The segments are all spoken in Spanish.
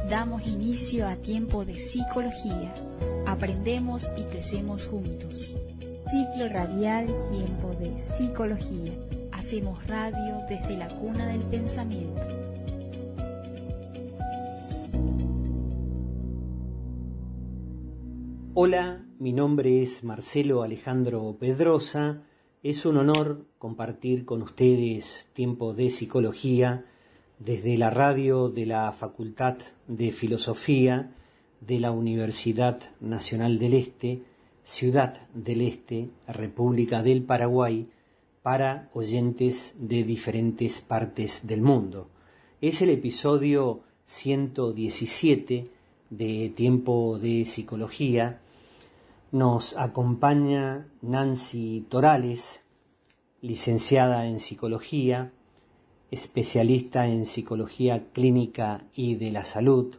Damos inicio a Tiempo de Psicología. Aprendemos y crecemos juntos. Ciclo radial Tiempo de Psicología. Hacemos radio desde la cuna del pensamiento. Hola, mi nombre es Marcelo Alejandro Pedrosa. Es un honor compartir con ustedes Tiempo de Psicología desde la radio de la Facultad de Filosofía de la Universidad Nacional del Este, Ciudad del Este, República del Paraguay, para oyentes de diferentes partes del mundo. Es el episodio 117 de Tiempo de Psicología. Nos acompaña Nancy Torales, licenciada en Psicología, especialista en Psicología Clínica y de la Salud,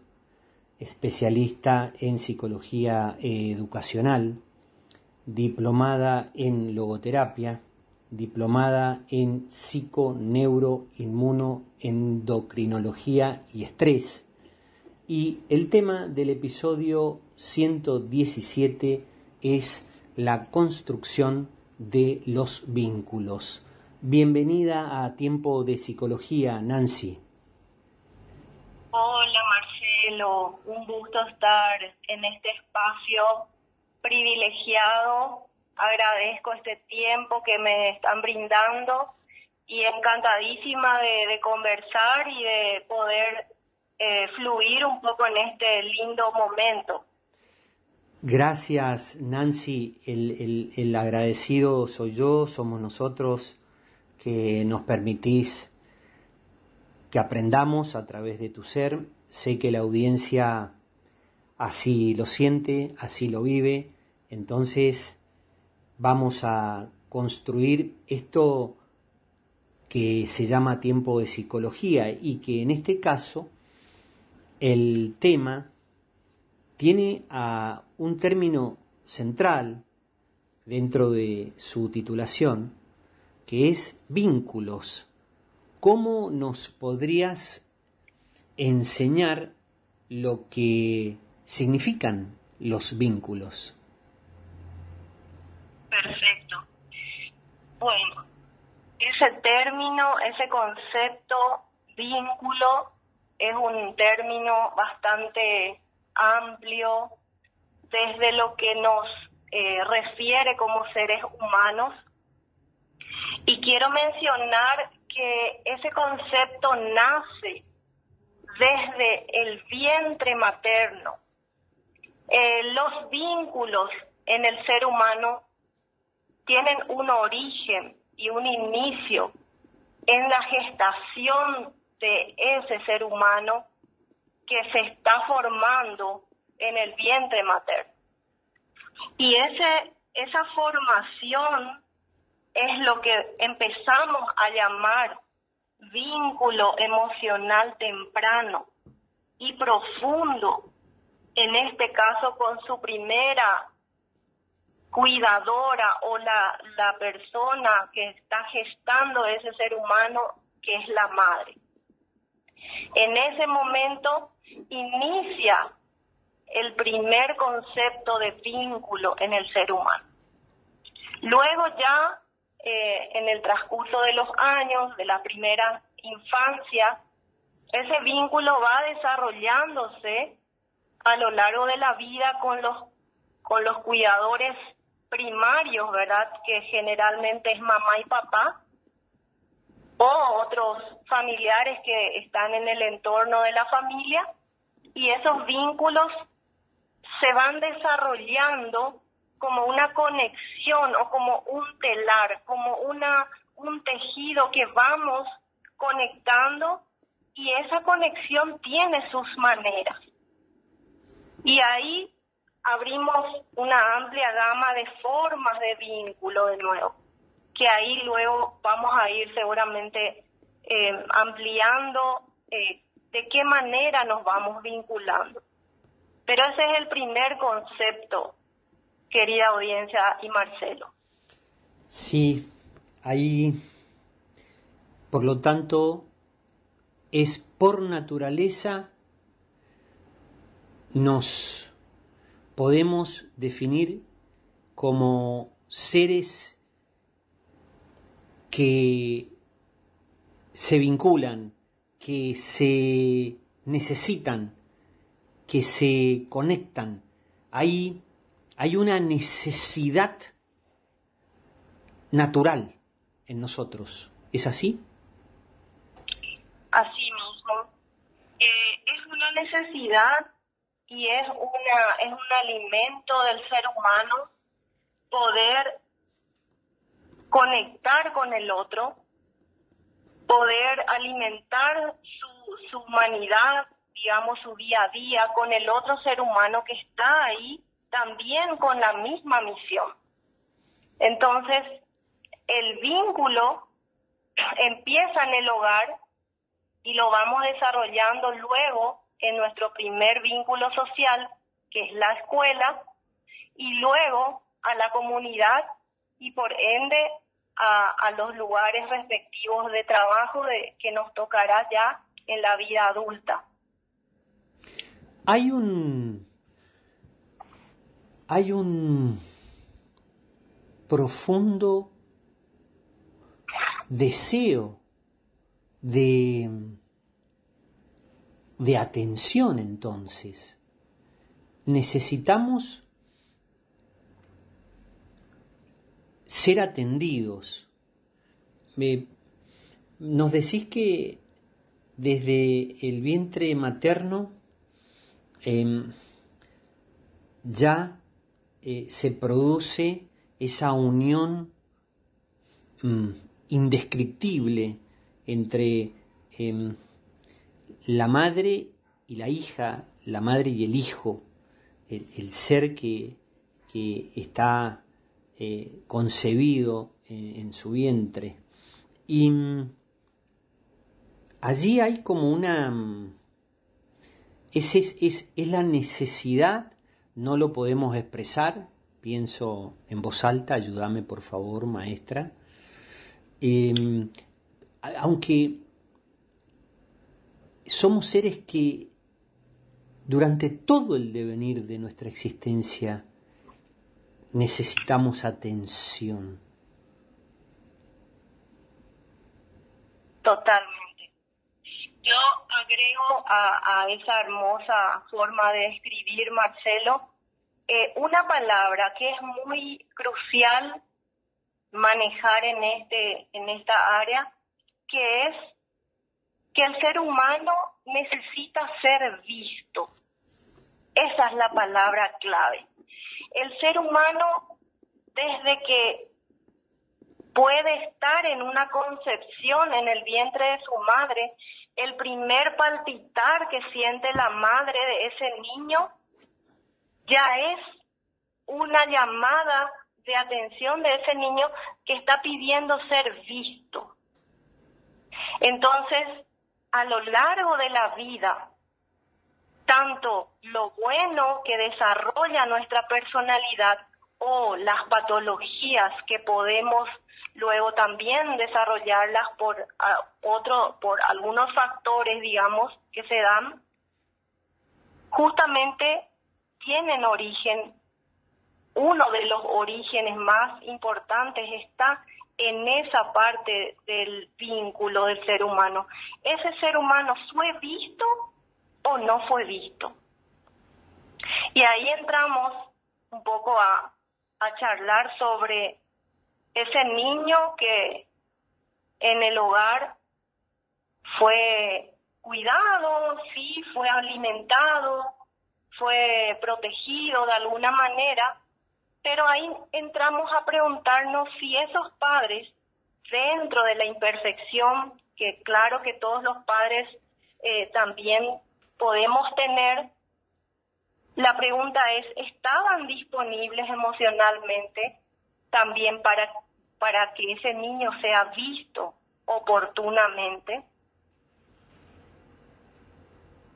especialista en Psicología Educacional, diplomada en Logoterapia, diplomada en Psico-Neuro-Inmuno-Endocrinología y Estrés. Y el tema del episodio 117 es la construcción de los vínculos. Bienvenida a Tiempo de Psicología, Nancy. Hola Marcelo, un gusto estar en este espacio privilegiado. Agradezco este tiempo que me están brindando y encantadísima de conversar y de poder fluir un poco en este lindo momento. Gracias, Nancy. El agradecido soy yo, somos nosotros, que nos permitís que aprendamos a través de tu ser. Sé que la audiencia así lo siente, así lo vive. Entonces vamos a construir esto que se llama Tiempo de Psicología y que en este caso el tema tiene a un término central dentro de su titulación, que es vínculos. ¿Cómo nos podrías enseñar lo que significan los vínculos? Perfecto. Bueno, ese término, ese concepto, vínculo, es un término bastante amplio desde lo que nos refiere como seres humanos. Y quiero mencionar que ese concepto nace desde el vientre materno. Los vínculos en el ser humano tienen un origen y un inicio en la gestación de ese ser humano que se está formando en el vientre materno. Y esa formación es lo que empezamos a llamar vínculo emocional temprano y profundo, en este caso con su primera cuidadora o la persona que está gestando ese ser humano, que es la madre. En ese momento inicia el primer concepto de vínculo en el ser humano. Luego ya en el transcurso de los años, de la primera infancia, ese vínculo va desarrollándose a lo largo de la vida con los cuidadores primarios, ¿verdad? Que generalmente es mamá y papá, o otros familiares que están en el entorno de la familia, y esos vínculos se van desarrollando como una conexión o como un telar, como un tejido que vamos conectando, y esa conexión tiene sus maneras. Y ahí abrimos una amplia gama de formas de vínculo de nuevo, que ahí luego vamos a ir seguramente ampliando de qué manera nos vamos vinculando. Pero ese es el primer concepto, querida audiencia y Marcelo. Sí, ahí, por lo tanto, es por naturaleza nos podemos definir como seres que se vinculan, que se necesitan, que se conectan. Hay una necesidad natural en nosotros. ¿Es así? Así mismo. Es una necesidad y es un alimento del ser humano poder conectar con el otro, poder alimentar su humanidad, digamos, su día a día con el otro ser humano que está ahí también con la misma misión. Entonces, el vínculo empieza en el hogar y lo vamos desarrollando luego en nuestro primer vínculo social, que es la escuela, y luego a la comunidad y por ende a los lugares respectivos de trabajo que nos tocará ya en la vida adulta. Hay un profundo deseo de atención, entonces. Necesitamos ser atendidos. Nos decís que desde el vientre materno ya se produce esa unión indescriptible entre la madre y la hija, la madre y el hijo, el ser que está concebido en su vientre. Y allí hay como una... Es la necesidad, no lo podemos expresar, pienso en voz alta, ayúdame por favor, maestra. Aunque somos seres que durante todo el devenir de nuestra existencia necesitamos atención. Totalmente. Yo agrego a esa hermosa forma de escribir, Marcelo, una palabra que es muy crucial manejar en esta área, que es que el ser humano necesita ser visto. Esa es la palabra clave. El ser humano, desde que puede estar en una concepción en el vientre de su madre, el primer palpitar que siente la madre de ese niño ya es una llamada de atención de ese niño que está pidiendo ser visto. Entonces, a lo largo de la vida, tanto lo bueno que desarrolla nuestra personalidad o las patologías que podemos luego también desarrollarlas por algunos factores, digamos, que se dan, justamente tienen origen. Uno de los orígenes más importantes está en esa parte del vínculo del ser humano. ¿Ese ser humano fue visto o no fue visto? Y ahí entramos un poco a charlar sobre ese niño que en el hogar fue cuidado, sí, fue alimentado, fue protegido de alguna manera, pero ahí entramos a preguntarnos si esos padres, dentro de la imperfección, que claro que todos los padres también podemos tener, la pregunta es, ¿estaban disponibles emocionalmente también para que ese niño sea visto oportunamente?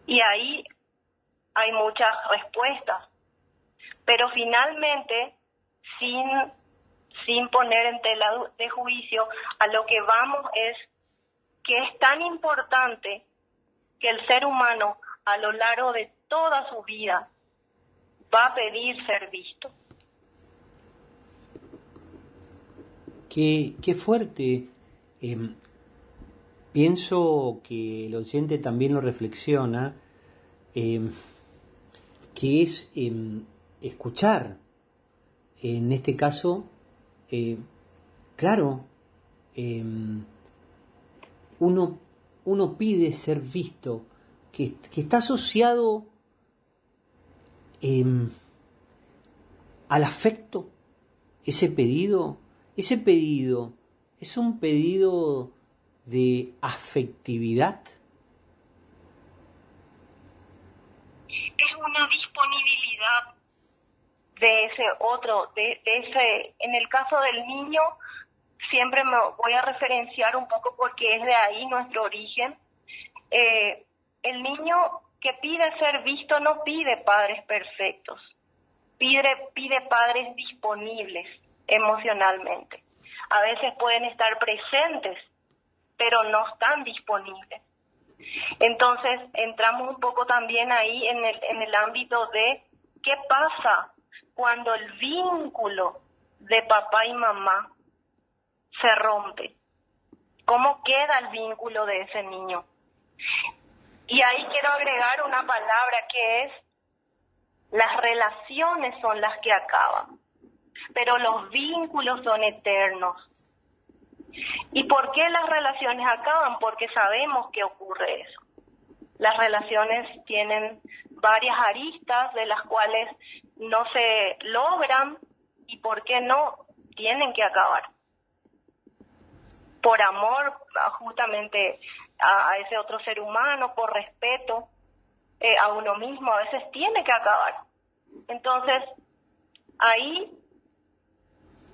Y ahí hay muchas respuestas, pero finalmente, sin poner en tela de juicio, a lo que vamos es que es tan importante que el ser humano a lo largo de toda su vida va a pedir ser visto. Qué fuerte. Pienso que el oyente también lo reflexiona, que es escuchar. En este caso, claro, uno pide ser visto, que está asociado al afecto. Ese pedido es un pedido de afectividad. Es una disponibilidad de ese otro, de ese, en el caso del niño, siempre me voy a referenciar un poco porque es de ahí nuestro origen. El niño que pide ser visto no pide padres perfectos, pide padres disponibles emocionalmente. A veces pueden estar presentes, pero no están disponibles. Entonces entramos un poco también ahí en el ámbito de qué pasa cuando el vínculo de papá y mamá se rompe. ¿Cómo queda el vínculo de ese niño? Y ahí quiero agregar una palabra que es: las relaciones son las que acaban, pero los vínculos son eternos. ¿Y por qué las relaciones acaban? Porque sabemos que ocurre eso. Las relaciones tienen varias aristas de las cuales no se logran, y ¿por qué no? Tienen que acabar. Por amor justamente a ese otro ser humano, por respeto a uno mismo, a veces tiene que acabar. Entonces, ahí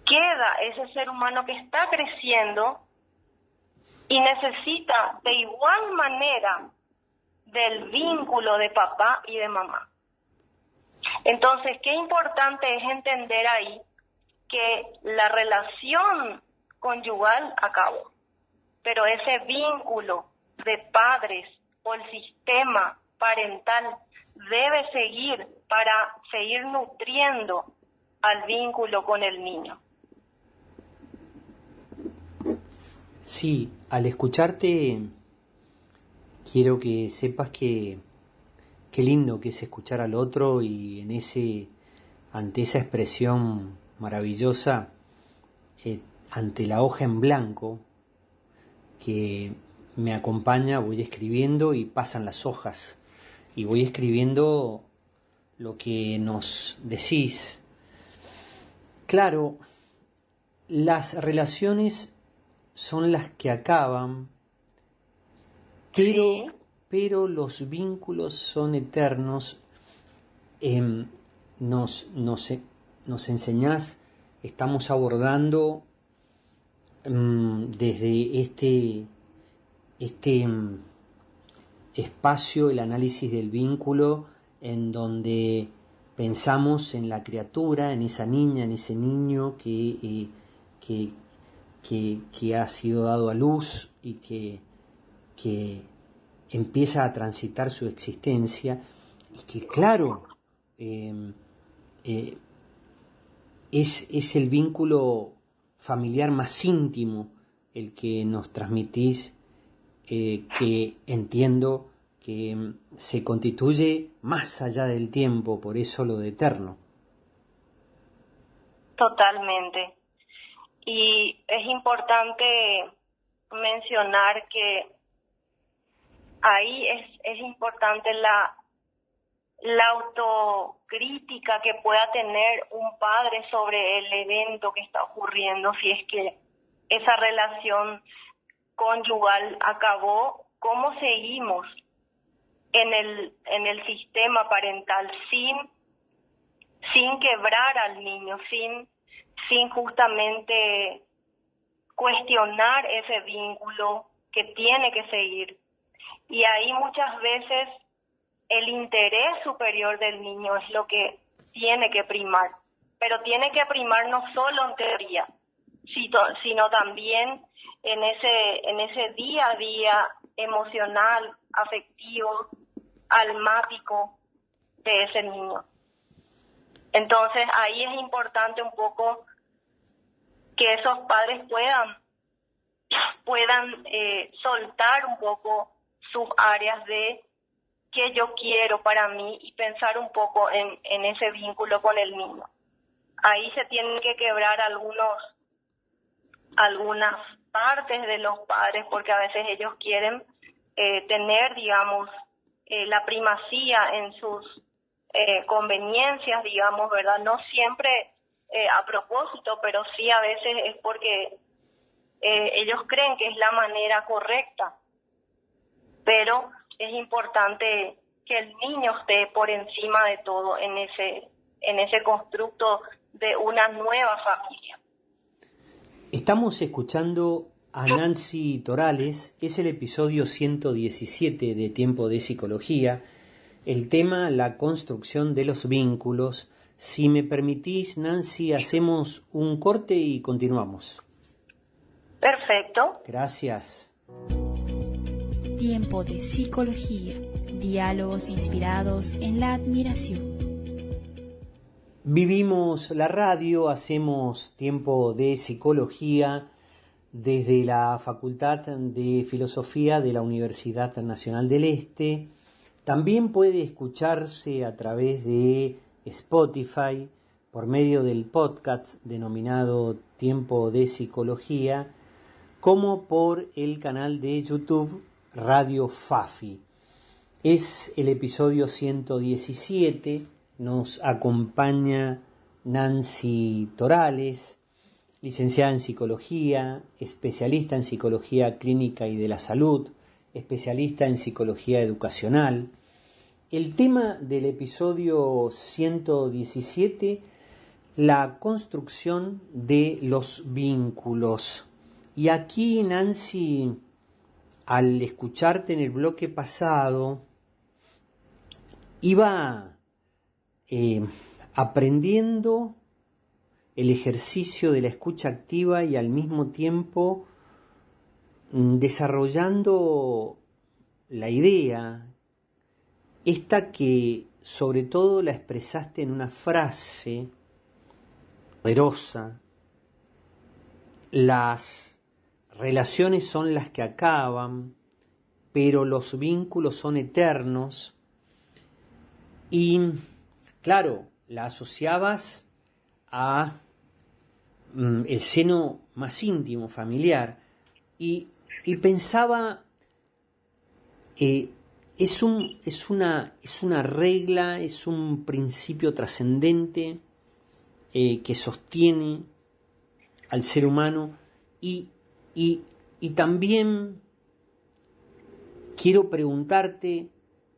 queda ese ser humano que está creciendo y necesita de igual manera del vínculo de papá y de mamá. Entonces, qué importante es entender ahí que la relación conyugal acabó, pero ese vínculo de padres o el sistema parental debe seguir para seguir nutriendo al vínculo con el niño. Sí, al escucharte quiero que sepas que qué lindo que es escuchar al otro, y ante esa expresión maravillosa, ante la hoja en blanco que me acompaña, voy escribiendo y pasan las hojas y voy escribiendo lo que nos decís. Claro, las relaciones son las que acaban, pero los vínculos son eternos. Nos enseñás, estamos abordando desde este espacio el análisis del vínculo, en donde pensamos en la criatura, en esa niña, en ese niño que ha sido dado a luz y que empieza a transitar su existencia, y que claro, es el vínculo familiar más íntimo el que nos transmitís, que entiendo que se constituye más allá del tiempo, por eso lo de eterno. Totalmente. Y es importante mencionar que ahí es importante la autocrítica que pueda tener un padre sobre el evento que está ocurriendo, si es que esa relación conyugal acabó. ¿Cómo seguimos en el sistema parental sin quebrar al niño, sin justamente cuestionar ese vínculo que tiene que seguir? Y ahí muchas veces el interés superior del niño es lo que tiene que primar, pero tiene que primar no solo en teoría, sino también en ese día a día emocional, afectivo, almático de ese niño. Entonces ahí es importante un poco que esos padres puedan soltar un poco sus áreas de qué yo quiero para mí y pensar un poco en ese vínculo con el niño. Ahí se tienen que quebrar algunas partes de los padres, porque a veces ellos quieren tener, digamos, la primacía en sus conveniencias, digamos, ¿verdad? No siempre a propósito, pero sí a veces es porque ellos creen que es la manera correcta. Pero es importante que el niño esté por encima de todo en ese constructo de una nueva familia. Estamos escuchando a Nancy Torales, es el episodio 117 de Tiempo de Psicología, el tema la construcción de los vínculos. Si me permitís, Nancy, hacemos un corte y continuamos. Perfecto. Gracias. Tiempo de Psicología, diálogos inspirados en la admiración. Vivimos la radio, hacemos Tiempo de Psicología desde la Facultad de Filosofía de la Universidad Nacional del Este. También puede escucharse a través de Spotify por medio del podcast denominado Tiempo de Psicología, como por el canal de YouTube Radio Fafi. Es el episodio 117, nos acompaña Nancy Torales, licenciada en Psicología, especialista en Psicología Clínica y de la Salud, especialista en Psicología Educacional. El tema del episodio 117, la construcción de los vínculos. Y aquí, Nancy, al escucharte en el bloque pasado, iba aprendiendo el ejercicio de la escucha activa y al mismo tiempo desarrollando la idea, esta que sobre todo la expresaste en una frase poderosa: las relaciones son las que acaban, pero los vínculos son eternos. Y claro, la asociabas a el seno más íntimo, familiar, y pensaba, es una regla, es un principio trascendente que sostiene al ser humano, y también quiero preguntarte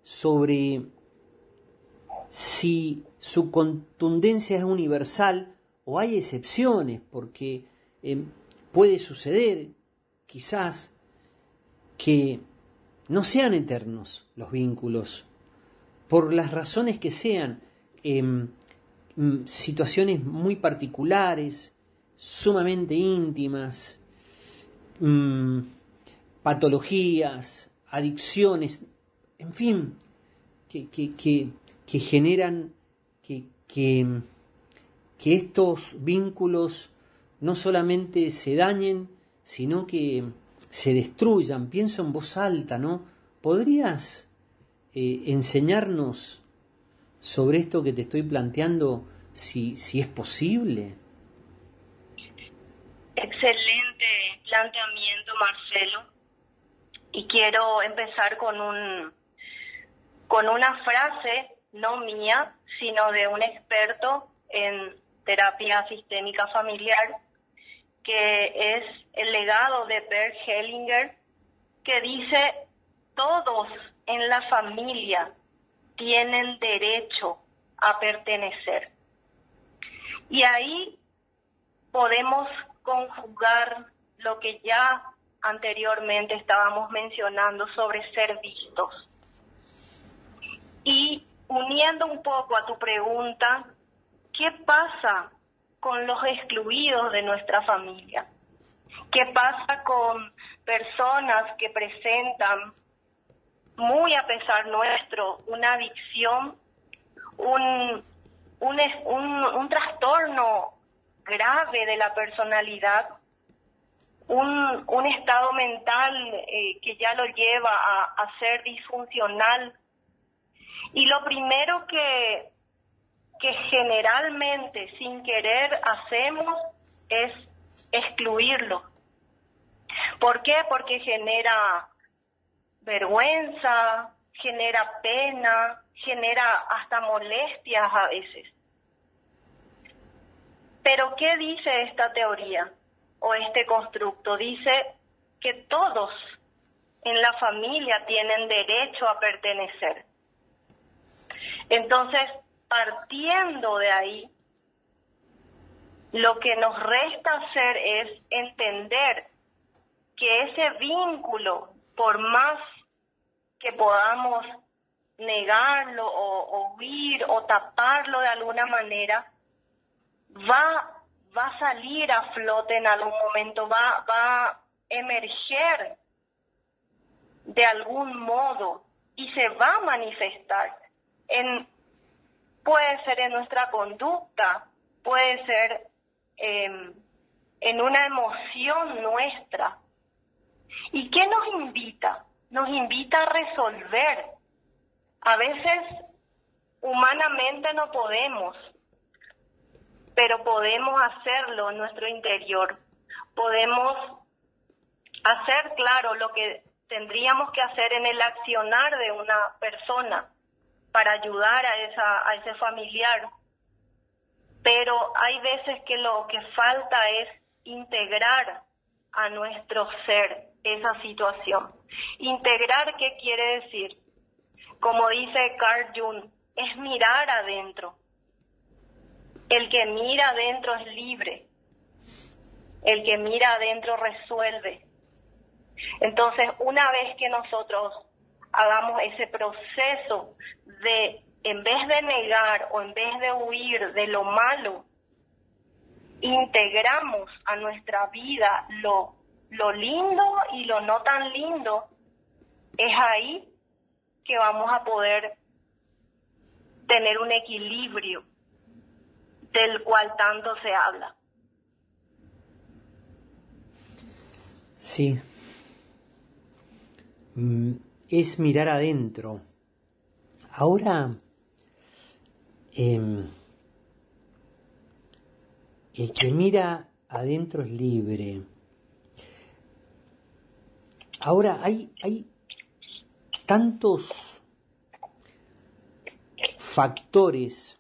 sobre si su contundencia es universal o hay excepciones, porque puede suceder quizás que no sean eternos los vínculos, por las razones que sean, situaciones muy particulares, sumamente íntimas, patologías, adicciones, en fin, que generan que estos vínculos no solamente se dañen, sino que se destruyan. Pienso en voz alta, ¿no? ¿Podrías enseñarnos sobre esto que te estoy planteando, si es posible? Excelente planteamiento, Marcelo. Y quiero empezar con una frase, no mía, sino de un experto en terapia sistémica familiar, que es el legado de Bert Hellinger, que dice: todos en la familia tienen derecho a pertenecer. Y ahí podemos conjugar lo que ya anteriormente estábamos mencionando sobre ser vistos. Y uniendo un poco a tu pregunta, ¿qué pasa con los excluidos de nuestra familia? ¿Qué pasa con personas que presentan muy a pesar nuestro, una adicción, un trastorno grave de la personalidad, un estado mental que ya lo lleva a ser disfuncional. Y lo primero que generalmente sin querer hacemos es excluirlo. ¿Por qué? Porque genera vergüenza, genera pena, genera hasta molestias a veces. Pero ¿qué dice esta teoría o este constructo? Dice que todos en la familia tienen derecho a pertenecer. Entonces, partiendo de ahí, lo que nos resta hacer es entender que ese vínculo, por más que podamos negarlo o huir o taparlo de alguna manera, va a salir a flote en algún momento, va a emerger de algún modo y se va a manifestar. Puede ser en nuestra conducta, puede ser en una emoción nuestra. ¿Y qué nos invita? Nos invita a resolver. A veces humanamente no podemos, pero podemos hacerlo en nuestro interior. Podemos hacer claro lo que tendríamos que hacer en el accionar de una persona para ayudar a ese familiar. Pero hay veces que lo que falta es integrar a nuestro ser esa situación. Integrar, ¿qué quiere decir? Como dice Carl Jung, es mirar adentro. El que mira adentro es libre. El que mira adentro resuelve. Entonces, una vez que nosotros hagamos ese proceso de, en vez de negar o en vez de huir de lo malo, integramos a nuestra vida lo lindo y lo no tan lindo, es ahí que vamos a poder tener un equilibrio del cual tanto se habla. Sí. Es mirar adentro. Ahora, el que mira adentro es libre. Ahora hay tantos factores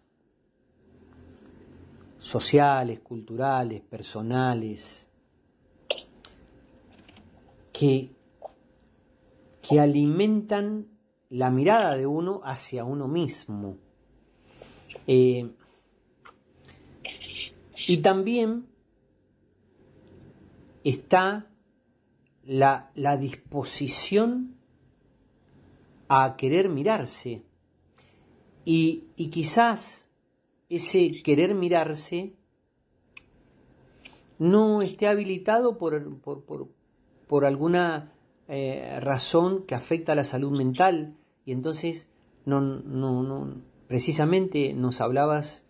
sociales, culturales, personales, que alimentan la mirada de uno hacia uno mismo. Y también está la disposición a querer mirarse. Y quizás ese querer mirarse no esté habilitado por alguna razón que afecta a la salud mental, y entonces no precisamente nos hablabas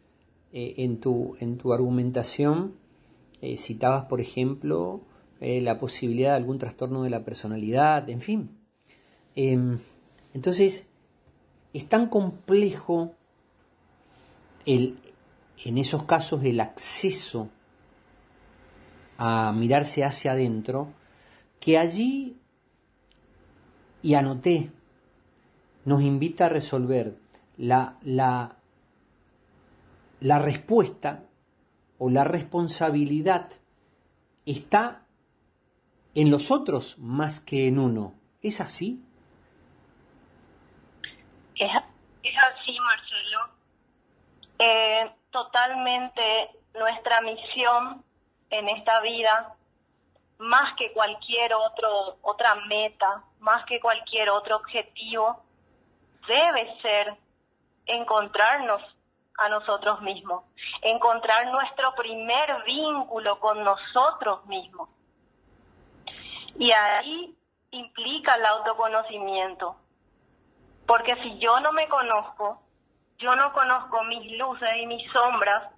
en tu argumentación, citabas por ejemplo la posibilidad de algún trastorno de la personalidad, en fin. Entonces es tan complejo en esos casos el acceso a mirarse hacia adentro, que allí, y anoté, nos invita a resolver la respuesta o la responsabilidad está en los otros más que en uno. ¿Es así? Es así, Marcelo. Totalmente nuestra misión en esta vida, más que cualquier otra meta, más que cualquier otro objetivo, debe ser encontrarnos a nosotros mismos, encontrar nuestro primer vínculo con nosotros mismos. Y ahí implica el autoconocimiento. Porque si yo no me conozco, yo no conozco mis luces y mis sombras,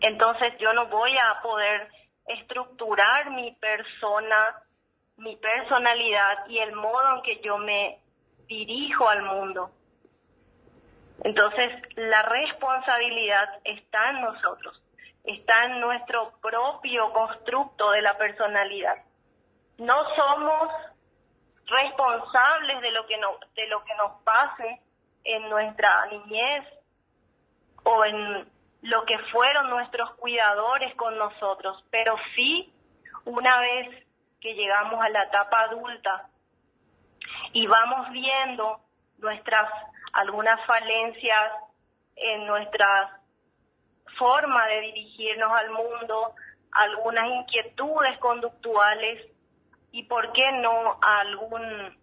entonces yo no voy a poder estructurar mi persona, mi personalidad y el modo en que yo me dirijo al mundo. Entonces, la responsabilidad está en nosotros, está en nuestro propio constructo de la personalidad. No somos responsables de lo que nos pase en nuestra niñez o en lo que fueron nuestros cuidadores con nosotros, pero sí, una vez que llegamos a la etapa adulta y vamos viendo algunas falencias en nuestra forma de dirigirnos al mundo, algunas inquietudes conductuales y, ¿por qué no, algún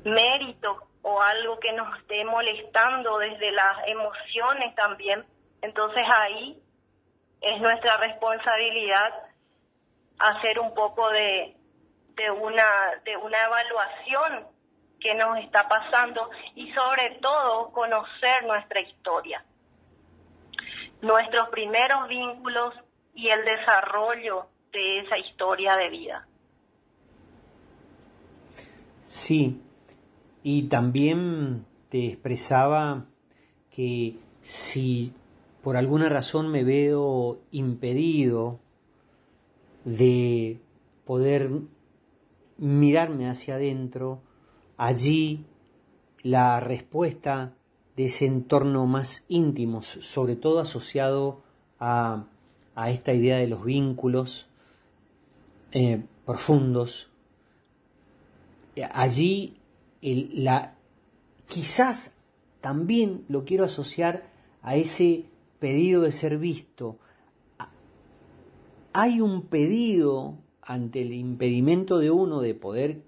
mérito o algo que nos esté molestando desde las emociones también? Entonces ahí es nuestra responsabilidad hacer un poco de una evaluación que nos está pasando y sobre todo conocer nuestra historia, nuestros primeros vínculos y el desarrollo de esa historia de vida. Sí, y también te expresaba que si por alguna razón me veo impedido de poder mirarme hacia adentro, allí la respuesta de ese entorno más íntimo, sobre todo asociado a esta idea de los vínculos profundos, allí quizás también lo quiero asociar a ese pedido de ser visto. Hay un pedido ante el impedimento de uno de poder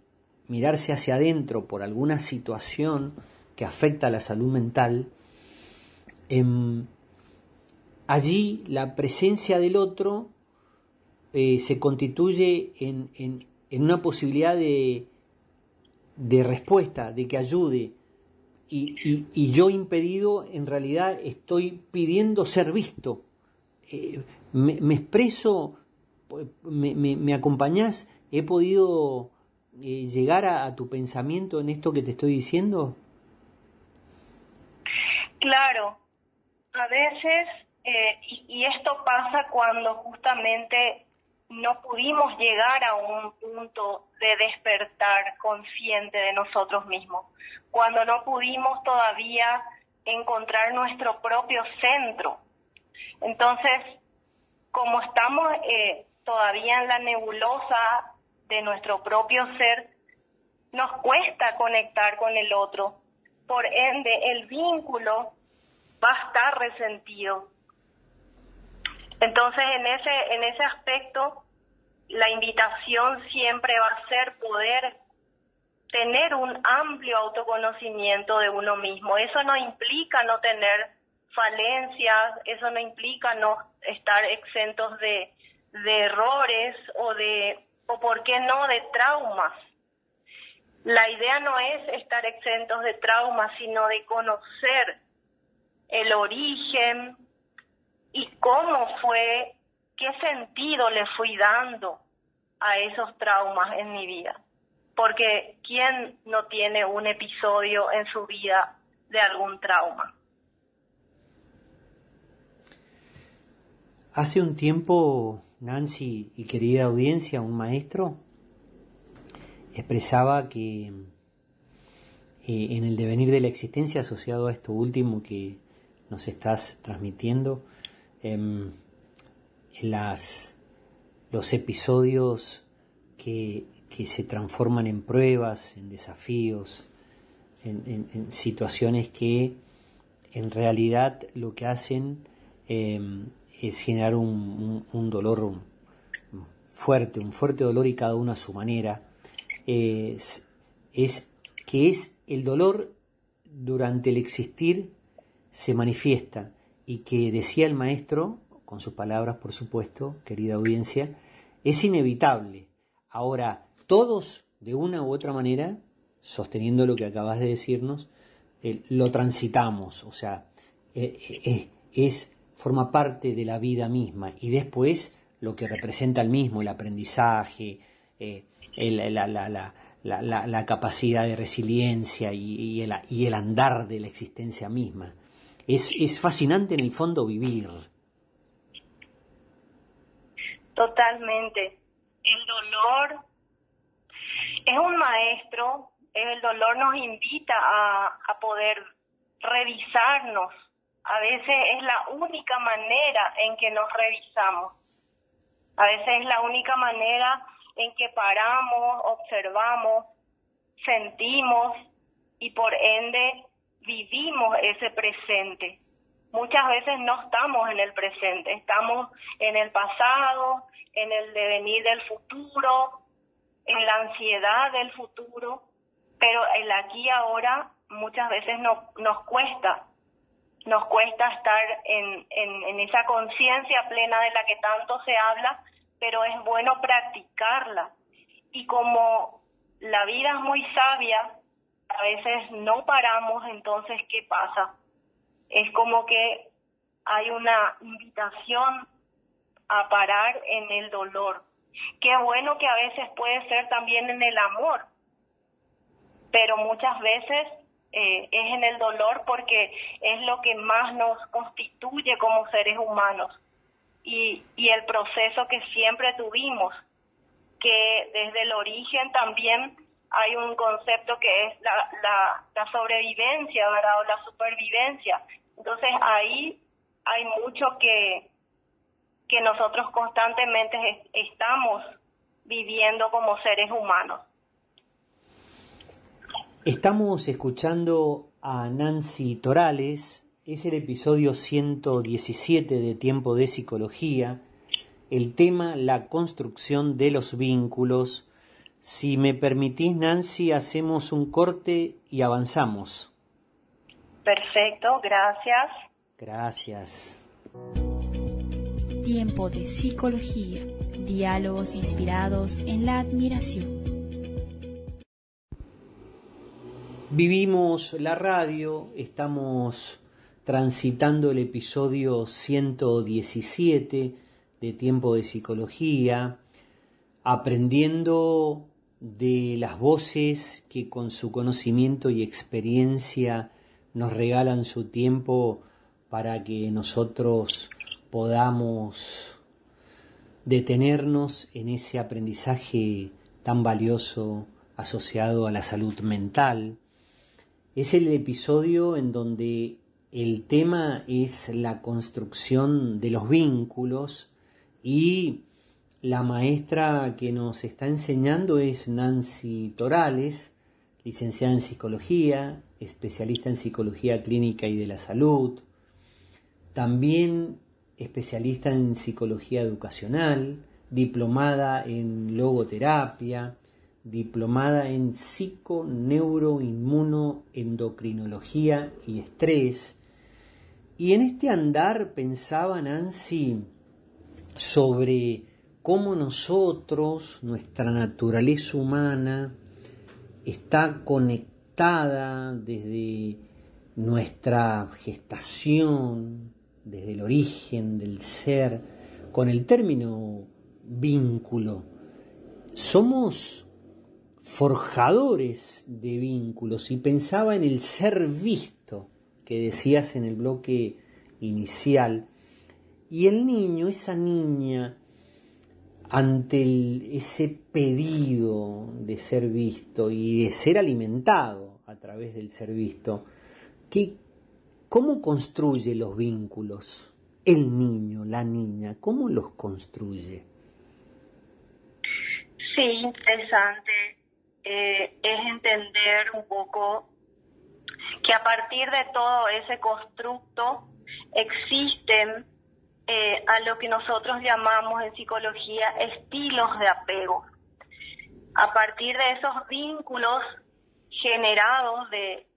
mirarse hacia adentro por alguna situación que afecta a la salud mental. Allí la presencia del otro se constituye en una posibilidad de respuesta, de que ayude, y yo impedido en realidad estoy pidiendo ser visto. Me expreso, me acompañás, he podido llegar a tu pensamiento en esto que te estoy diciendo. Claro, a veces, y esto pasa cuando justamente no pudimos llegar a un punto de despertar consciente de nosotros mismos, cuando no pudimos todavía encontrar nuestro propio centro. Entonces, como estamos todavía en la nebulosa de nuestro propio ser, nos cuesta conectar con el otro. Por ende, el vínculo va a estar resentido. Entonces, en ese aspecto, la invitación siempre va a ser poder tener un amplio autoconocimiento de uno mismo. Eso no implica no tener falencias, eso no implica no estar exentos de errores o por qué no de traumas. La idea no es estar exentos de traumas, sino de conocer el origen y cómo fue, qué sentido le fui dando a esos traumas en mi vida. Porque ¿quién no tiene un episodio en su vida de algún trauma? Hace un tiempo, Nancy y querida audiencia, un maestro expresaba que en el devenir de la existencia, asociado a esto último que nos estás transmitiendo, los episodios que se transforman en pruebas, en desafíos, en situaciones que en realidad lo que hacen es generar un dolor un fuerte dolor, y cada uno a su manera. Es el dolor durante el existir se manifiesta, y que decía el maestro, con sus palabras por supuesto, querida audiencia, es inevitable. Ahora, todos de una u otra manera sosteniendo lo que acabas de decirnos, lo transitamos, o sea, forma parte de la vida misma, y después lo que representa el mismo, el aprendizaje, la capacidad de resiliencia y el andar de la existencia misma. Es fascinante en el fondo vivir. Totalmente. El dolor es un maestro, el dolor nos invita a poder revisarnos. A veces es la única manera en que nos revisamos. A veces es la única manera en que paramos, observamos, sentimos y por ende vivimos ese presente. Muchas veces no estamos en el presente, estamos en el pasado, en el devenir del futuro, en la ansiedad del futuro, pero el aquí y ahora muchas veces nos cuesta estar en esa conciencia plena de la que tanto se habla, pero es bueno practicarla. Y como la vida es muy sabia, a veces no paramos, entonces, ¿qué pasa? Es como que hay una invitación a parar en el dolor. Qué bueno que a veces puede ser también en el amor, pero muchas veces es en el dolor porque es lo que más nos constituye como seres humanos y el proceso que siempre tuvimos, que desde el origen también hay un concepto que es la sobrevivencia, ¿verdad? O la supervivencia. Entonces ahí hay mucho que nosotros constantemente estamos viviendo como seres humanos. Estamos escuchando a Nancy Torales, es el episodio 117 de Tiempo de Psicología, el tema la construcción de los vínculos. Si me permitís, Nancy, hacemos un corte y avanzamos. Perfecto, gracias. Gracias. Tiempo de Psicología, diálogos inspirados en la admiración. Vivimos la radio, estamos transitando el episodio 117 de Tiempo de Psicología, aprendiendo de las voces que con su conocimiento y experiencia nos regalan su tiempo para que nosotros podamos detenernos en ese aprendizaje tan valioso asociado a la salud mental. Es el episodio en donde el tema es la construcción de los vínculos y la maestra que nos está enseñando es Nancy Torales, licenciada en Psicología, especialista en Psicología Clínica y de la Salud, también especialista en Psicología Educacional, diplomada en Logoterapia, diplomada en psiconeuroinmunoendocrinología y estrés. Y en este andar pensaba Nancy sobre cómo nosotros, nuestra naturaleza humana, está conectada desde nuestra gestación, desde el origen del ser, con el término vínculo. Somos forjadores de vínculos y pensaba en el ser visto que decías en el bloque inicial, y el niño, esa niña, ante ese pedido de ser visto y de ser alimentado a través del ser visto, ¿cómo construye los vínculos? El niño, la niña, ¿cómo los construye? Sí, interesante. Es entender un poco que a partir de todo ese constructo existen a lo que nosotros llamamos en psicología estilos de apego. A partir de esos vínculos generados de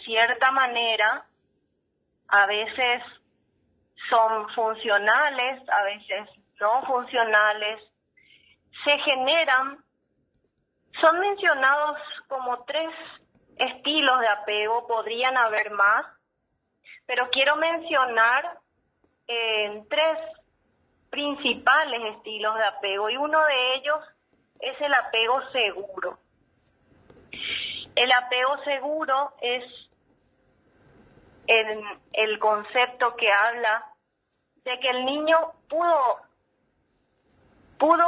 cierta manera, a veces son funcionales, a veces no funcionales, se generan. Son mencionados como tres estilos de apego, podrían haber más, pero quiero mencionar tres principales estilos de apego, y uno de ellos es el apego seguro. El apego seguro es el concepto que habla de que el niño pudo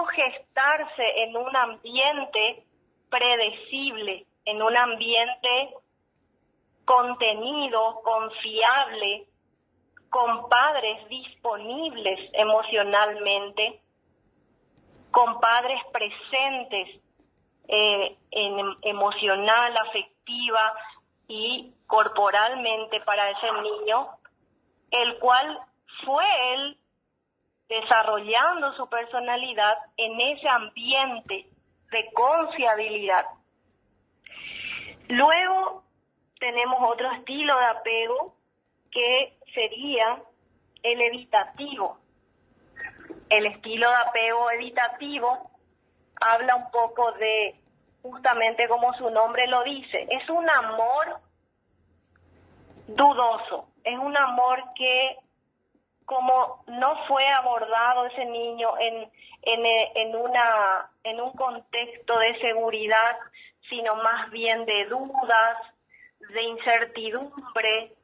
gestarse en un ambiente predecible, en un ambiente contenido, confiable, con padres disponibles emocionalmente, con padres presentes emocional, afectiva y corporalmente para ese niño, el cual fue él desarrollando su personalidad en ese ambiente de confiabilidad. Luego tenemos otro estilo de apego que sería el evitativo. El estilo de apego evitativo habla un poco de, justamente como su nombre lo dice, es un amor dudoso, es un amor que, como no fue abordado ese niño en un contexto de seguridad, sino más bien de dudas, de incertidumbre,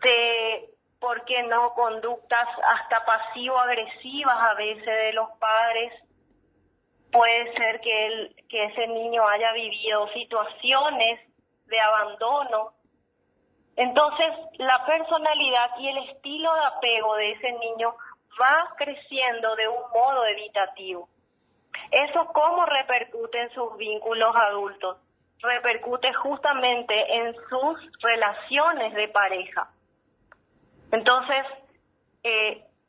de, ¿por qué no?, conductas hasta pasivo-agresivas a veces de los padres. Puede ser que ese niño haya vivido situaciones de abandono. Entonces, la personalidad y el estilo de apego de ese niño va creciendo de un modo evitativo. ¿Eso cómo repercute en sus vínculos adultos? Repercute justamente en sus relaciones de pareja. Entonces,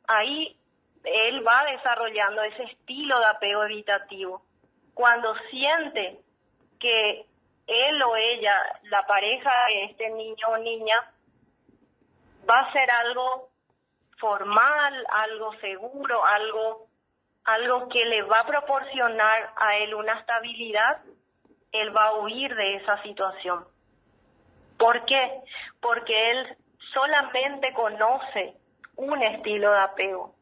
ahí él va desarrollando ese estilo de apego evitativo. Cuando siente que él o ella, la pareja de este niño o niña, va a ser algo formal, algo seguro, algo que le va a proporcionar a él una estabilidad, él va a huir de esa situación. ¿Por qué? Porque él solamente conoce un estilo de apego.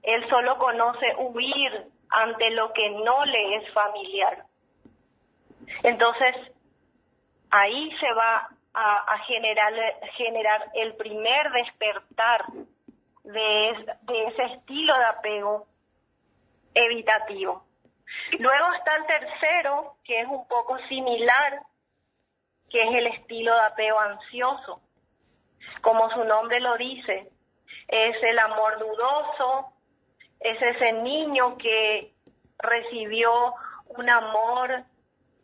Él solo conoce huir ante lo que no le es familiar. Entonces, ahí se va a generar el primer despertar de ese estilo de apego evitativo. Luego está el tercero, que es un poco similar, que es el estilo de apego ansioso. Como su nombre lo dice, es el amor dudoso, es ese niño que recibió un amor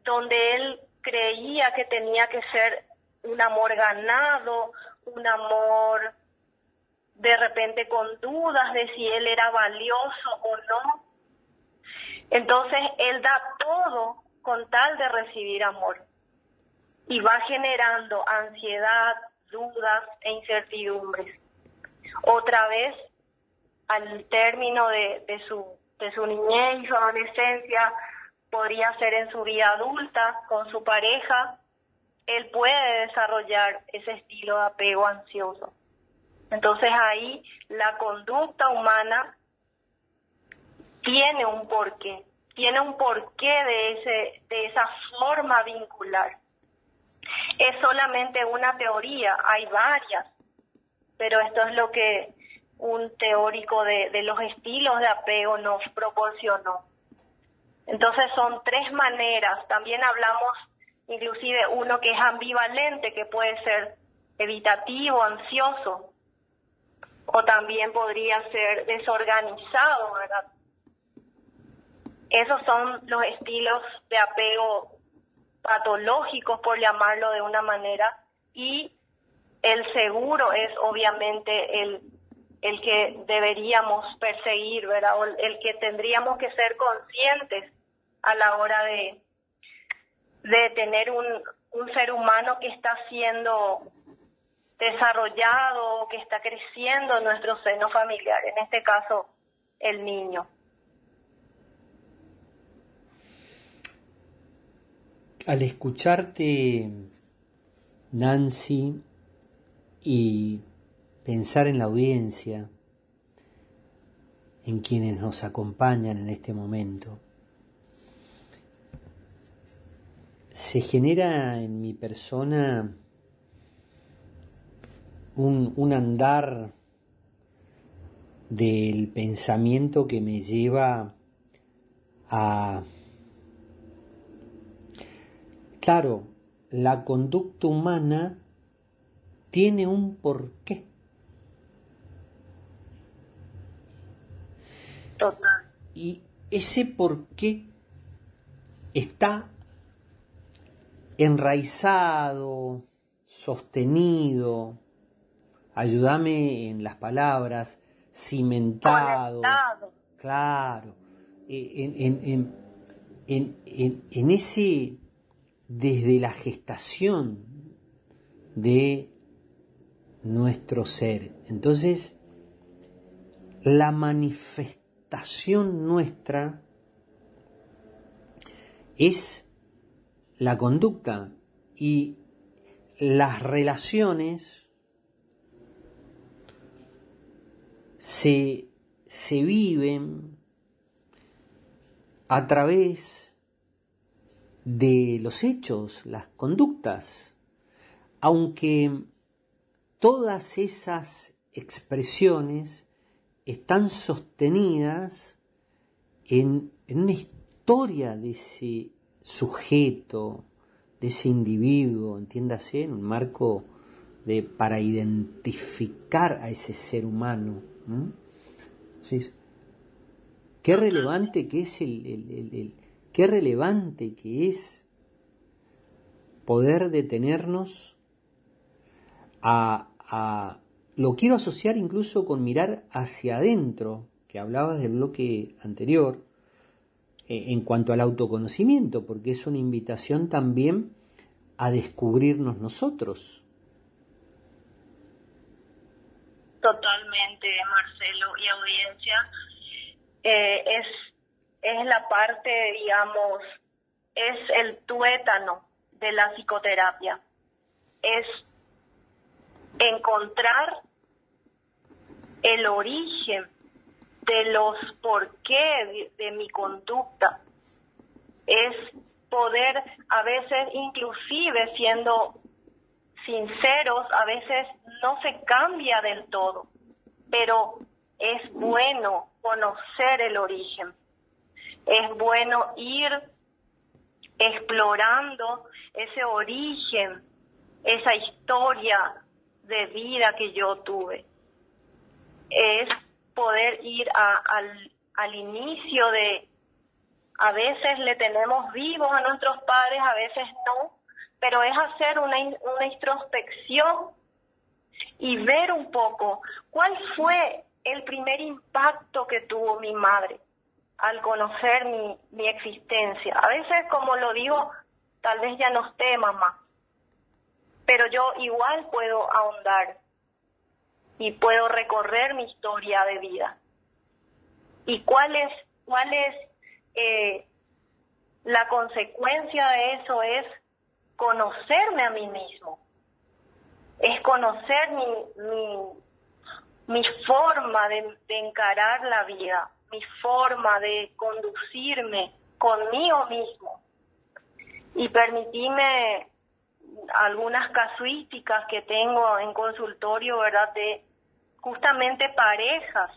donde él creía que tenía que ser un amor ganado, un amor de repente con dudas de si él era valioso o no. Entonces él da todo con tal de recibir amor y va generando ansiedad, dudas e incertidumbres. Otra vez, al término de su niñez y su adolescencia, podría ser en su vida adulta, con su pareja, él puede desarrollar ese estilo de apego ansioso. Entonces ahí la conducta humana tiene un porqué de esa forma vincular. Es solamente una teoría, hay varias, pero esto es lo que un teórico de los estilos de apego nos proporcionó. Entonces son tres maneras. También hablamos inclusive uno que es ambivalente, que puede ser evitativo, ansioso, o también podría ser desorganizado, ¿verdad? Esos son los estilos de apego patológicos, por llamarlo de una manera, y el seguro es obviamente el que deberíamos perseguir, ¿verdad? O el que tendríamos que ser conscientes a la hora de tener un ser humano que está siendo desarrollado, que está creciendo en nuestro seno familiar, en este caso el niño. Al escucharte Nancy, y pensar en la audiencia, en quienes nos acompañan en este momento. Se genera en mi persona un andar del pensamiento que me lleva a... Claro, la conducta humana tiene un porqué. Total. Y ese porqué está enraizado, sostenido, ayúdame en las palabras, cimentado, Conectado. claro, en ese, desde la gestación de nuestro ser. Entonces, la manifestación nuestra es la conducta, y las relaciones se viven a través de los hechos, las conductas, aunque todas esas expresiones están sostenidas en una historia de ese sujeto, de ese individuo, entiéndase, en un marco para identificar a ese ser humano. Entonces, qué relevante que es qué relevante que es poder detenernos lo quiero asociar incluso con mirar hacia adentro, que hablabas del bloque anterior, en cuanto al autoconocimiento, porque es una invitación también a descubrirnos nosotros. Totalmente, Marcelo y audiencia. Es la parte, digamos, es el tuétano de la psicoterapia. Es encontrar el origen de los porqué de mi conducta. Es poder, a veces, inclusive siendo sinceros, a veces no se cambia del todo, pero es bueno conocer el origen. Es bueno ir explorando ese origen, esa historia de vida que yo tuve. Es poder ir al inicio de, a veces le tenemos vivos a nuestros padres, a veces no, pero es hacer una introspección y ver un poco cuál fue el primer impacto que tuvo mi madre al conocer mi existencia. A veces, como lo digo, tal vez ya no esté mamá, pero yo igual puedo ahondar y puedo recorrer mi historia de vida. ¿Y cuál es la consecuencia de eso? Es conocerme a mí mismo, es conocer mi forma de encarar la vida, mi forma de conducirme conmigo mismo, y permitirme algunas casuísticas que tengo en consultorio, ¿verdad?, de justamente parejas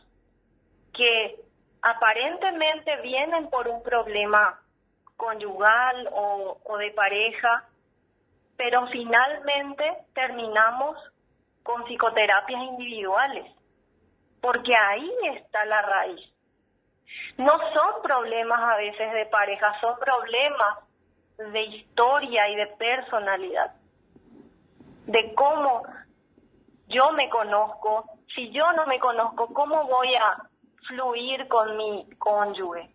que aparentemente vienen por un problema conyugal o de pareja, pero finalmente terminamos con psicoterapias individuales, porque ahí está la raíz. No son problemas a veces de pareja, son problemas de historia y de personalidad, de cómo yo me conozco. Si yo no me conozco, ¿cómo voy a fluir con mi cónyuge?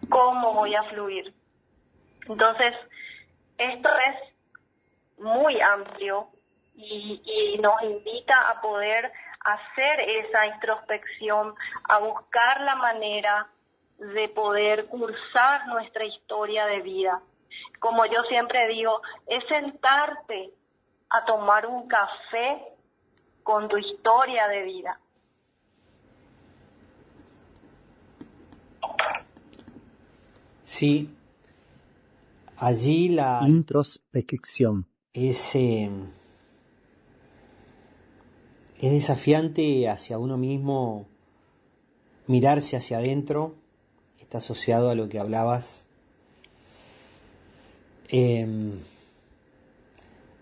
¿Cómo voy a fluir? Entonces, esto es muy amplio y nos invita a poder hacer esa introspección, a buscar la manera de poder cursar nuestra historia de vida. Como yo siempre digo, es sentarte a tomar un café con tu historia de vida. Sí, allí la introspección. es desafiante hacia uno mismo, mirarse hacia adentro, está asociado a lo que hablabas.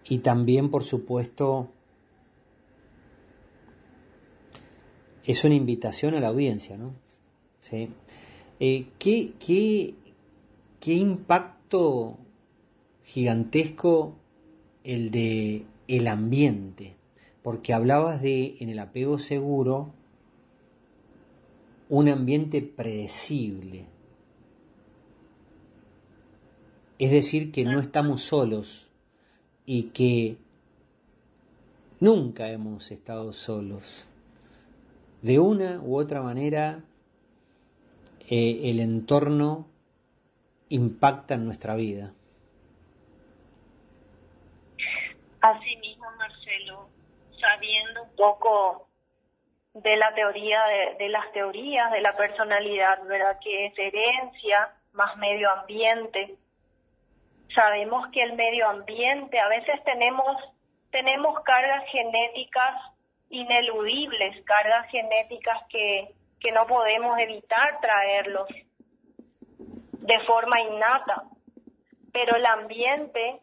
Y también, por supuesto, es una invitación a la audiencia, ¿no? ¿Sí? ¿Qué impacto gigantesco el de el ambiente? Porque hablabas de, en el apego seguro, un ambiente predecible. Es decir, que no estamos solos y que nunca hemos estado solos. De una u otra manera, el entorno impacta en nuestra vida. Así mismo, Marcelo, sabiendo un poco de la teoría, de las teorías de la personalidad, ¿verdad? Que es herencia más medio ambiente. Sabemos que el medio ambiente, a veces tenemos cargas genéticas ineludibles, cargas genéticas que no podemos evitar traerlos de forma innata, pero el ambiente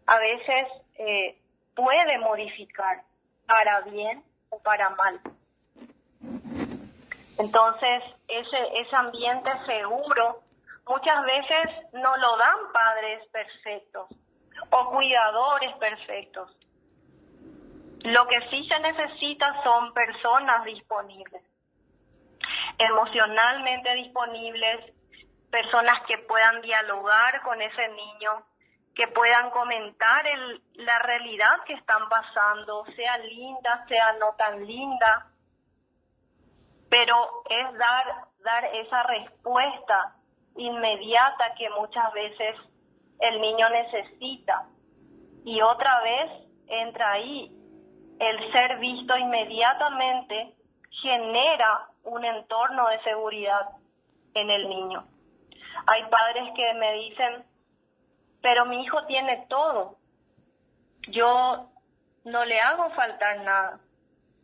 a veces puede modificar para bien o para mal. Entonces, ese ambiente seguro muchas veces no lo dan padres perfectos o cuidadores perfectos. Lo que sí se necesita son personas disponibles, emocionalmente disponibles, personas que puedan dialogar con ese niño, que puedan comentar la realidad que están pasando, sea linda, sea no tan linda, pero es dar esa respuesta inmediata que muchas veces el niño necesita. Y otra vez entra ahí, el ser visto inmediatamente genera un entorno de seguridad en el niño. Hay padres que me dicen, pero mi hijo tiene todo, yo no le hago faltar nada,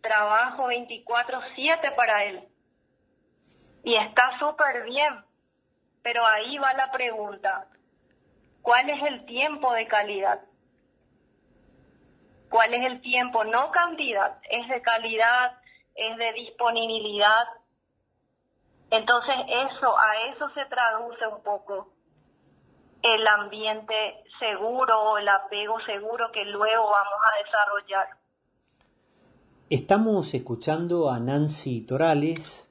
trabajo 24/7 para él y está súper bien, pero ahí va la pregunta, ¿cuál es el tiempo de calidad? ¿Cuál es el tiempo? No cantidad, es de calidad, es de disponibilidad. Entonces a eso se traduce un poco el ambiente seguro o el apego seguro que luego vamos a desarrollar. Estamos escuchando a Nancy Torales,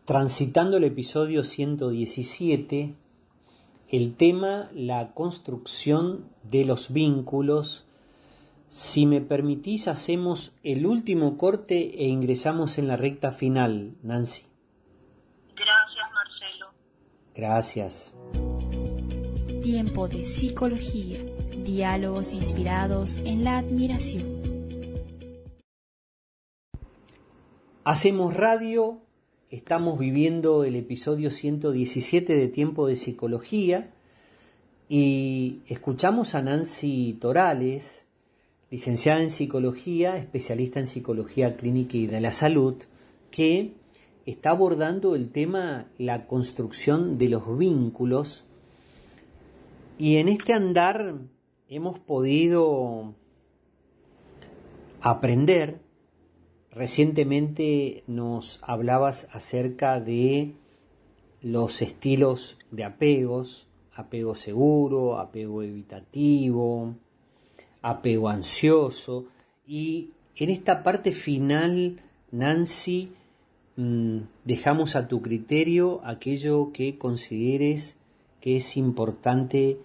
transitando el episodio 117, el tema la construcción de los vínculos. Si me permitís, hacemos el último corte e ingresamos en la recta final, Nancy. Gracias, Marcelo. Gracias. Tiempo de psicología, diálogos inspirados en la admiración. Hacemos radio, estamos viviendo el episodio 117 de Tiempo de Psicología y escuchamos a Nancy Torales, licenciada en Psicología, especialista en Psicología Clínica y de la Salud, que está abordando el tema la construcción de los vínculos. Y en este andar hemos podido aprender. Recientemente nos hablabas acerca de los estilos de apegos, apego seguro, apego evitativo, apego ansioso, y en esta parte final, Nancy, dejamos a tu criterio aquello que consideres que es importante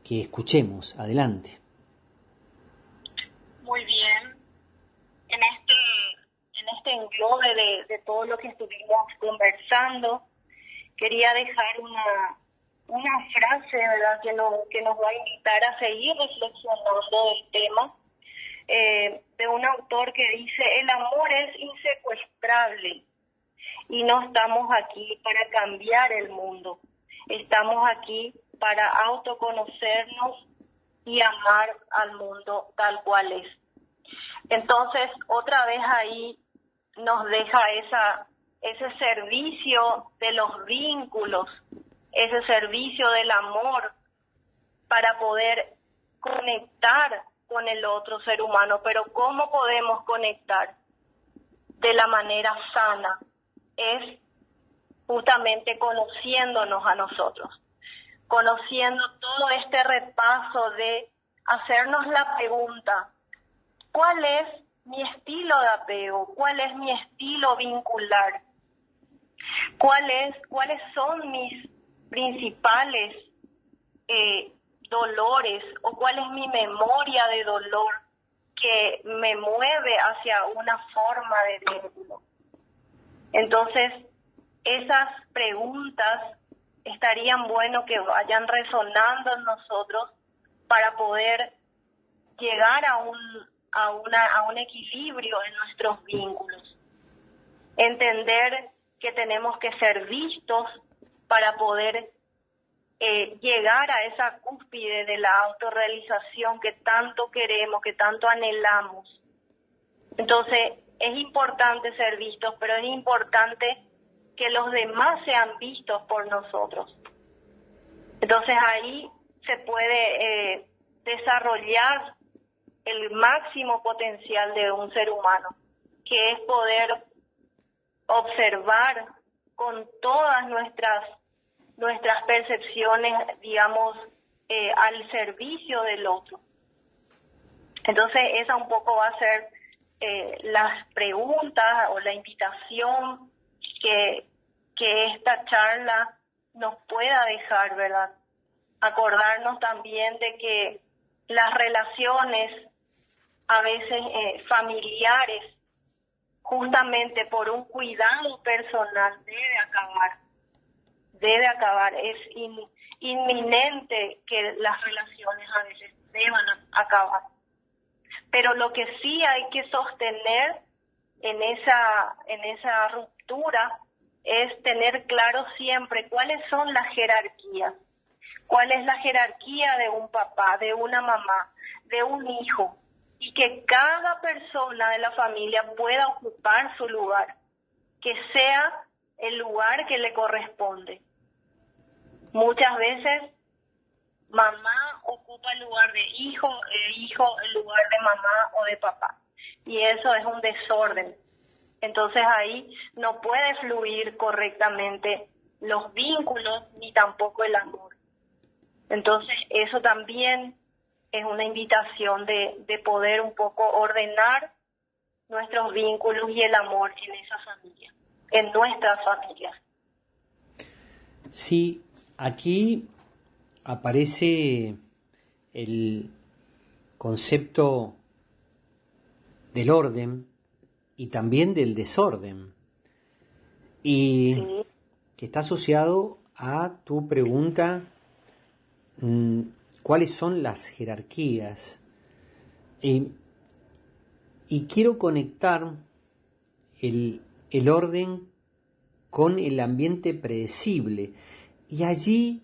que escuchemos. Adelante. Muy bien. En este englobe de todo lo que estuvimos conversando, quería dejar una frase, ¿verdad?, que nos va a invitar a seguir reflexionando del tema, de un autor que dice: el amor es insecuestrable y no estamos aquí para cambiar el mundo, estamos aquí para autoconocernos y amar al mundo tal cual es. Entonces, otra vez ahí nos deja ese servicio de los vínculos, ese servicio del amor para poder conectar con el otro ser humano. Pero ¿cómo podemos conectar de la manera sana? Es justamente conociéndonos a nosotros, conociendo todo este repaso de hacernos la pregunta: ¿cuál es mi estilo de apego? ¿Cuál es mi estilo vincular? ¿Cuáles son mis principales dolores, o cuál es mi memoria de dolor que me mueve hacia una forma de vínculo? Entonces, esas preguntas estarían bueno que vayan resonando en nosotros para poder llegar a un equilibrio en nuestros vínculos. Entender que tenemos que ser vistos para poder llegar a esa cúspide de la autorrealización que tanto queremos, que tanto anhelamos. Entonces, es importante ser vistos, pero es importante que los demás sean vistos por nosotros. Entonces, ahí se puede desarrollar el máximo potencial de un ser humano, que es poder observar con todas nuestras percepciones, digamos, al servicio del otro. Entonces, esa un poco va a ser las preguntas o la invitación que esta charla nos pueda dejar, ¿verdad? Acordarnos también de que las relaciones, a veces familiares, justamente por un cuidado personal, debe acabar. Es inminente que las relaciones a veces deban acabar. Pero lo que sí hay que sostener en esa ruptura es tener claro siempre cuáles son las jerarquías. ¿Cuál es la jerarquía de un papá, de una mamá, de un hijo? Y que cada persona de la familia pueda ocupar su lugar, que sea el lugar que le corresponde. Muchas veces mamá ocupa el lugar de hijo, hijo el lugar de mamá o de papá. Y eso es un desorden. Entonces ahí no puede fluir correctamente los vínculos ni tampoco el amor. Entonces eso también es una invitación de poder un poco ordenar nuestros vínculos y el amor en esa familia, en nuestras familias. Sí, aquí aparece el concepto del orden y también del desorden, y Sí. que está asociado a tu pregunta, ¿cuáles son las jerarquías? Y quiero conectar el orden con el ambiente predecible. Y allí,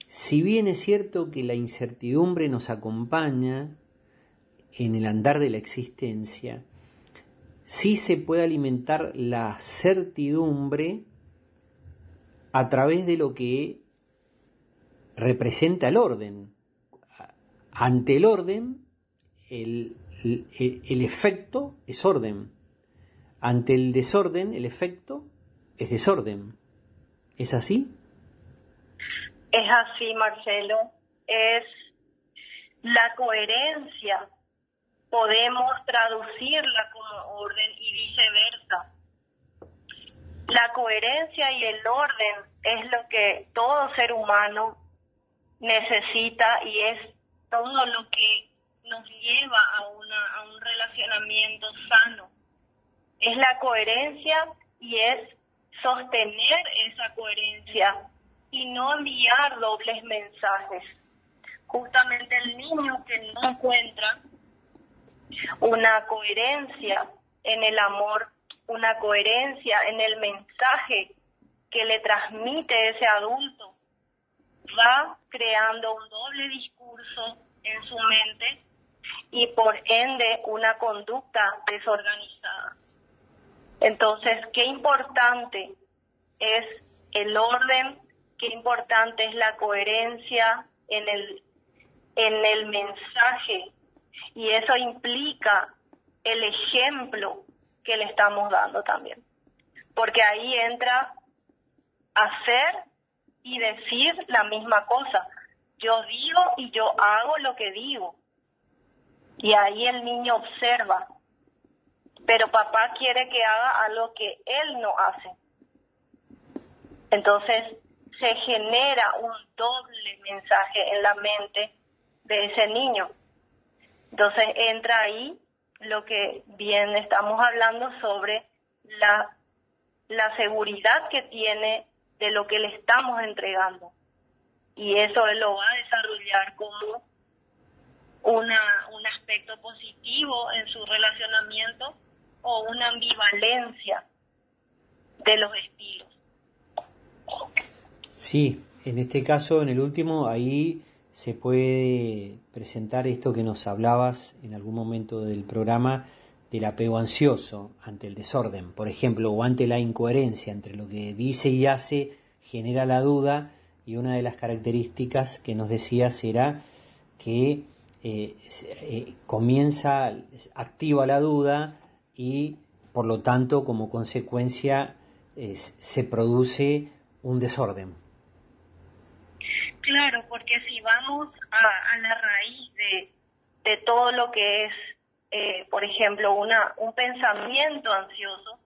si bien es cierto que la incertidumbre nos acompaña en el andar de la existencia, sí se puede alimentar la certidumbre a través de lo que representa el orden. Ante el orden, el efecto es orden. Ante el desorden, el efecto es desorden. ¿Es así? Es así, Marcelo. Es la coherencia. Podemos traducirla como orden y viceversa. La coherencia y el orden es lo que todo ser humano necesita y es todo lo que nos lleva a un relacionamiento sano. Es la coherencia y es sostener esa coherencia y no enviar dobles mensajes. Justamente el niño que no encuentra una coherencia en el amor, una coherencia en el mensaje que le transmite ese adulto, va creando un doble discurso en su mente y por ende una conducta desorganizada. Entonces, qué importante es el orden, qué importante es la coherencia en el mensaje, y eso implica el ejemplo que le estamos dando también, porque ahí entra hacer y decir la misma cosa. Yo digo y yo hago lo que digo, y ahí el niño observa, pero papá quiere que haga algo que él no hace. Entonces se genera un doble mensaje en la mente de ese niño. Entonces entra ahí lo que bien estamos hablando sobre la seguridad que tiene de lo que le estamos entregando. Y eso él lo va a desarrollar como un aspecto positivo en su relacionamiento o una ambivalencia de los estilos. Sí, en este caso, en el último, ahí se puede presentar esto que nos hablabas en algún momento del programa, del apego ansioso ante el desorden, por ejemplo, o ante la incoherencia entre lo que dice y hace, genera la duda, y una de las características que nos decías era que activa la duda y por lo tanto como consecuencia se produce un desorden. Claro, porque si vamos a la raíz de todo lo que es, por ejemplo, un pensamiento ansioso,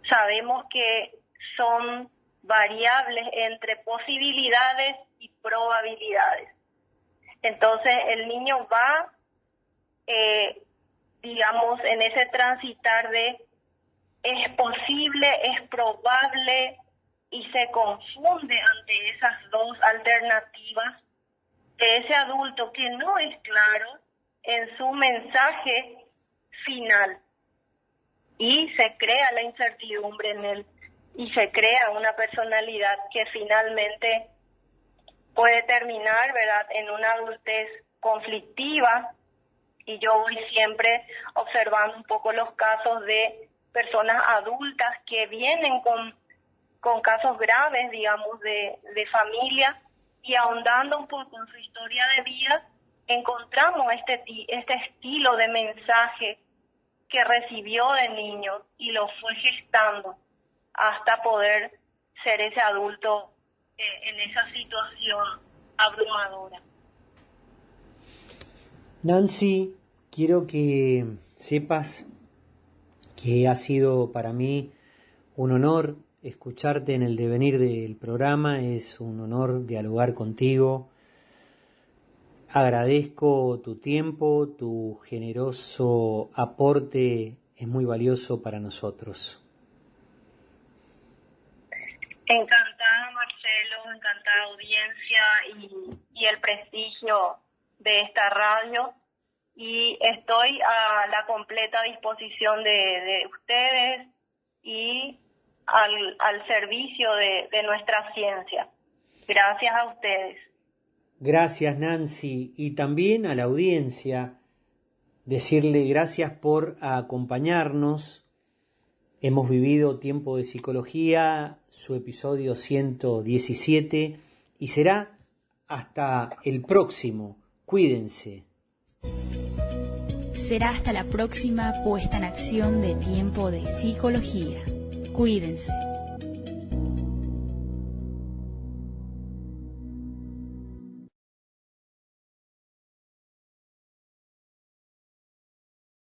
sabemos que son variables entre posibilidades y probabilidades. Entonces el niño va, digamos, en ese transitar de es posible, es probable, y se confunde ante esas dos alternativas de ese adulto que no es claro en su mensaje final, y se crea la incertidumbre en él y se crea una personalidad que finalmente puede terminar, ¿verdad?, en una adultez conflictiva. Y yo voy siempre observando un poco los casos de personas adultas que vienen con casos graves, digamos, de familia, y ahondando un poco en su historia de vida, encontramos este estilo de mensaje que recibió de niño y lo fue gestando hasta poder ser ese adulto en esa situación abrumadora. Nancy, quiero que sepas que ha sido para mí un honor escucharte en el devenir del programa, es un honor dialogar contigo. Agradezco tu tiempo, tu generoso aporte es muy valioso para nosotros. Encantada, Marcelo, encantada audiencia y el prestigio de esta radio, y estoy a la completa disposición de ustedes y al servicio de nuestra ciencia. Gracias a ustedes. Gracias, Nancy, y también a la audiencia, decirle gracias por acompañarnos. Hemos vivido Tiempo de Psicología, su episodio 117, y será hasta el próximo. Cuídense. Será hasta la próxima puesta en acción de Tiempo de Psicología. Cuídense.